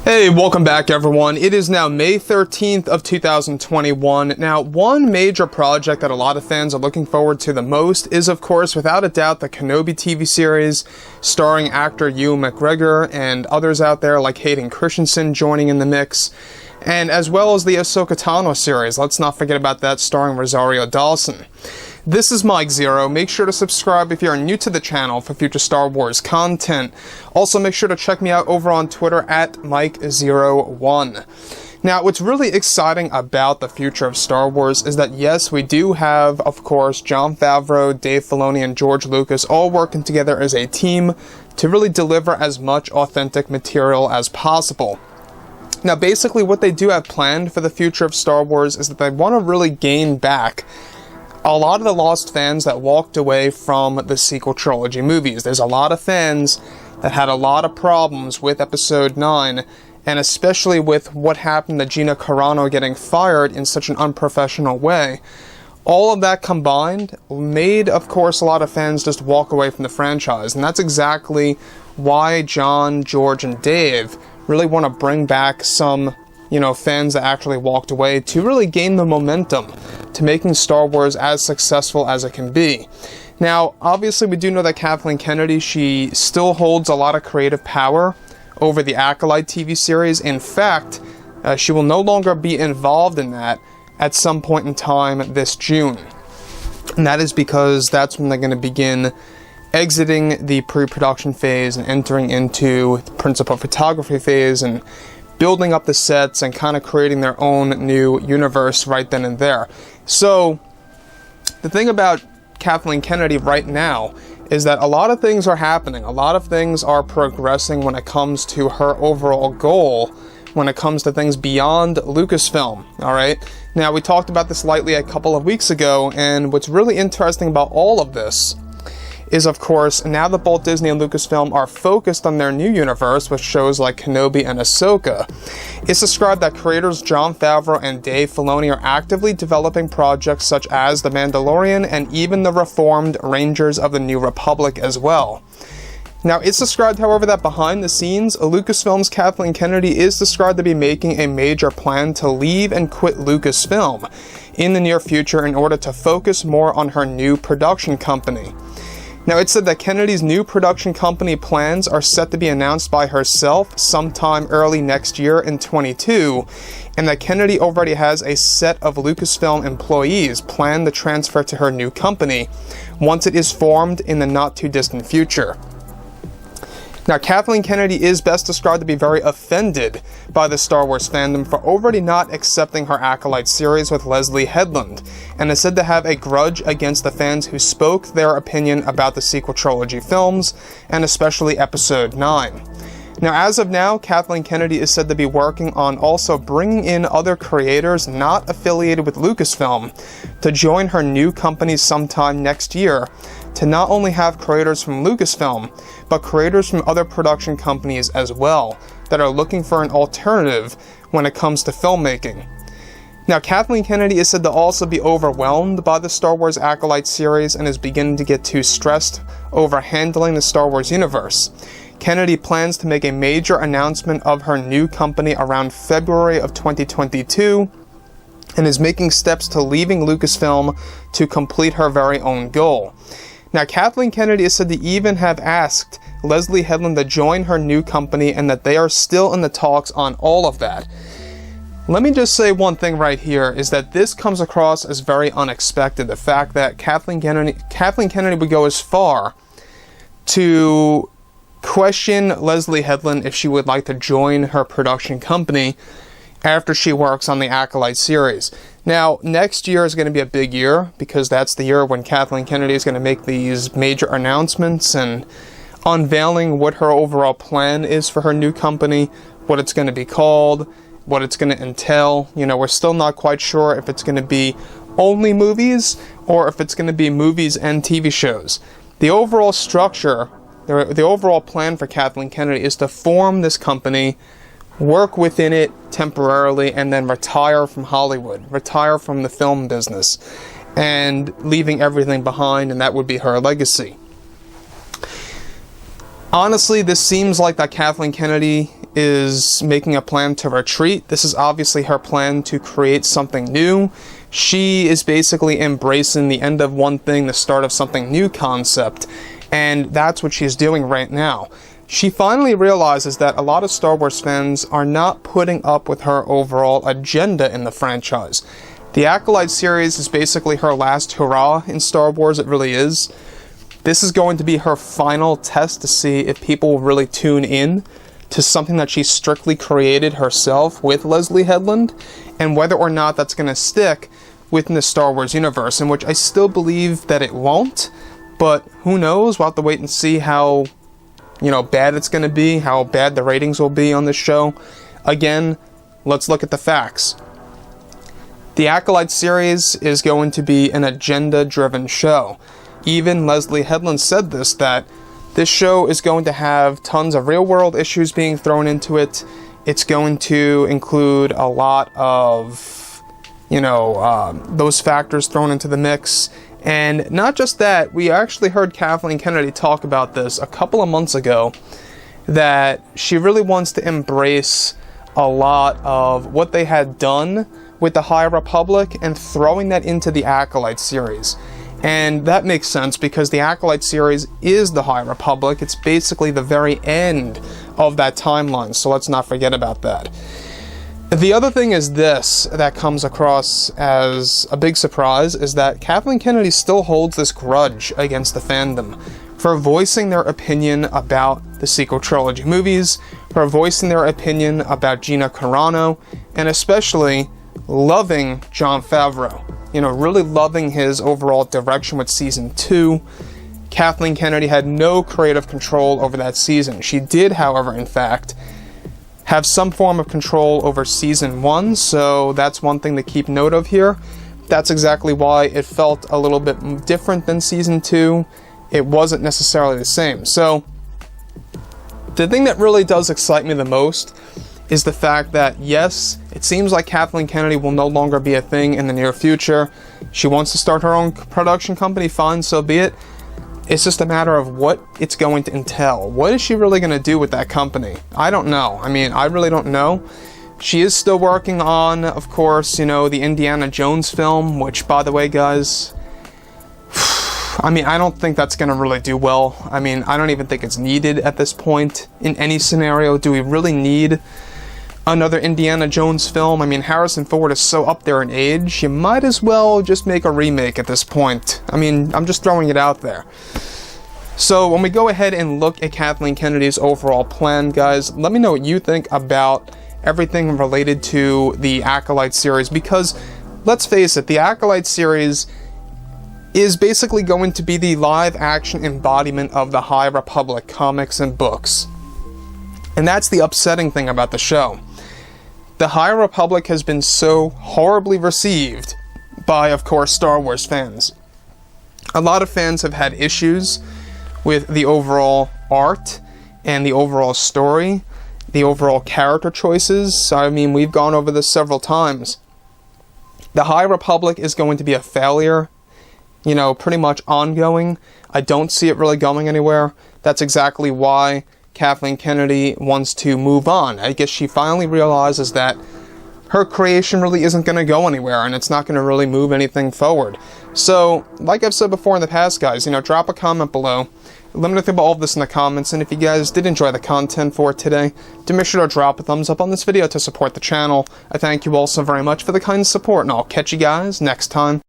Hey, welcome back everyone. It is now May 13th of 2021. Now, one major project that a lot of fans are looking forward to the most is, of course, without a doubt, the Kenobi TV series starring actor Ewan McGregor and others out there like Hayden Christensen joining in the mix, and as well as the Ahsoka Tano series. Let's not forget about that, starring Rosario Dawson. This is Mike Zero. Make sure to subscribe if you're new to the channel for future Star Wars content. Also, make sure to check me out over on Twitter at Mike01. Now, what's really exciting about the future of Star Wars is that, yes, we do have, of course, Jon Favreau, Dave Filoni, and George Lucas all working together as a team to really deliver as much authentic material as possible. Now, basically, what they do have planned for the future of Star Wars is that they want to really gain back a lot of the lost fans that walked away from the sequel trilogy movies. There's a lot of fans that had a lot of problems with Episode 9, and especially with what happened to Gina Carano getting fired in such an unprofessional way. All of that combined made, of course, a lot of fans just walk away from the franchise, and that's exactly why John, George, and Dave really want to bring back some fans that actually walked away to really gain the momentum to making Star Wars as successful as it can be. Now, obviously, we do know that Kathleen Kennedy, she still holds a lot of creative power over the Acolyte TV series. In fact, she will no longer be involved in that at some point in time this June. And that is because that's when they're going to begin exiting the pre-production phase and entering into the principal photography phase and building up the sets and kind of creating their own new universe right then and there. So, the thing about Kathleen Kennedy right now is that a lot of things are happening. A lot of things are progressing when it comes to her overall goal, when it comes to things beyond Lucasfilm, alright? Now, we talked about this lightly a couple of weeks ago, and what's really interesting about all of this is, of course, now that both Disney and Lucasfilm are focused on their new universe with shows like Kenobi and Ahsoka, it's described that creators Jon Favreau and Dave Filoni are actively developing projects such as The Mandalorian and even the reformed Rangers of the New Republic as well. Now, it's described, however, that behind the scenes, Lucasfilm's Kathleen Kennedy is described to be making a major plan to leave and quit Lucasfilm in the near future in order to focus more on her new production company. Now, it said that Kennedy's new production company plans are set to be announced by herself sometime early next year in 2022, and that Kennedy already has a set of Lucasfilm employees planned to transfer to her new company once it is formed in the not-too-distant future. Now, Kathleen Kennedy is best described to be very offended by the Star Wars fandom for already not accepting her Acolyte series with Leslye Headland, and is said to have a grudge against the fans who spoke their opinion about the sequel trilogy films, and especially Episode 9. Now, as of now, Kathleen Kennedy is said to be working on also bringing in other creators not affiliated with Lucasfilm to join her new company sometime next year, to not only have creators from Lucasfilm, but creators from other production companies as well, that are looking for an alternative when it comes to filmmaking. Now, Kathleen Kennedy is said to also be overwhelmed by the Star Wars Acolyte series and is beginning to get too stressed over handling the Star Wars universe. Kennedy plans to make a major announcement of her new company around February of 2022, and is making steps to leaving Lucasfilm to complete her very own goal. Now, Kathleen Kennedy is said to even have asked Leslye Headland to join her new company, and that they are still in the talks on all of that. Let me just say one thing right here, is that this comes across as very unexpected. The fact that Kathleen Kennedy would go as far to question Leslye Headland if she would like to join her production company after she works on the Acolyte series. Now, next year is going to be a big year, because that's the year when Kathleen Kennedy is going to make these major announcements and unveiling what her overall plan is for her new company, what it's going to be called, what it's going to entail. We're still not quite sure if it's going to be only movies or if it's going to be movies and TV shows. The overall structure, the overall plan for Kathleen Kennedy is to form this company, work within it temporarily, and then retire from Hollywood, retire from the film business, and leaving everything behind, and that would be her legacy. Honestly, this seems like that Kathleen Kennedy is making a plan to retreat. This is obviously her plan to create something new. She is basically embracing the end of one thing, the start of something new concept, and that's what she's doing right now. She finally realizes that a lot of Star Wars fans are not putting up with her overall agenda in the franchise. The Acolyte series is basically her last hurrah in Star Wars, it really is. This is going to be her final test to see if people will really tune in to something that she strictly created herself with Leslye Headland, and whether or not that's going to stick within the Star Wars universe, in which I still believe that it won't, but who knows, we'll have to wait and see how, bad it's going to be, how bad the ratings will be on this show. Again, let's look at the facts. The Acolyte series is going to be an agenda-driven show. Even Leslye Headland said this, that this show is going to have tons of real-world issues being thrown into it. It's going to include a lot of, those factors thrown into the mix. And not just that, we actually heard Kathleen Kennedy talk about this a couple of months ago, that she really wants to embrace a lot of what they had done with the High Republic and throwing that into the Acolyte series. And that makes sense because the Acolyte series is the High Republic. It's basically the very end of that timeline, so let's not forget about that. The other thing is this, that comes across as a big surprise, is that Kathleen Kennedy still holds this grudge against the fandom for voicing their opinion about the sequel trilogy movies, for voicing their opinion about Gina Carano, and especially loving Jon Favreau. Really loving his overall direction with Season 2. Kathleen Kennedy had no creative control over that season. She did, however, in fact, have some form of control over Season 1, so that's one thing to keep note of here. That's exactly why it felt a little bit different than Season 2. It wasn't necessarily the same. So, the thing that really does excite me the most is the fact that, yes, it seems like Kathleen Kennedy will no longer be a thing in the near future. She wants to start her own production company, fine, so be it. It's just a matter of what it's going to entail. What is she really going to do with that company? I don't know. I really don't know. She is still working on, of course, the Indiana Jones film, which, by the way, guys, I don't think that's going to really do well. I don't even think it's needed at this point in any scenario. Do we really need another Indiana Jones film? Harrison Ford is so up there in age, you might as well just make a remake at this point. I'm just throwing it out there. So when we go ahead and look at Kathleen Kennedy's overall plan, guys, let me know what you think about everything related to the Acolyte series, because let's face it, the Acolyte series is basically going to be the live-action embodiment of the High Republic comics and books. And that's the upsetting thing about the show. The High Republic has been so horribly received by, of course, Star Wars fans. A lot of fans have had issues with the overall art and the overall story, the overall character choices. We've gone over this several times. The High Republic is going to be a failure, pretty much ongoing. I don't see it really going anywhere. That's exactly why Kathleen Kennedy wants to move on. I guess she finally realizes that her creation really isn't going to go anywhere, and it's not going to really move anything forward. So, like I've said before in the past, guys, drop a comment below. Let me know about all of this in the comments, and if you guys did enjoy the content for today, do make sure to drop a thumbs up on this video to support the channel. I thank you all so very much for the kind support, and I'll catch you guys next time.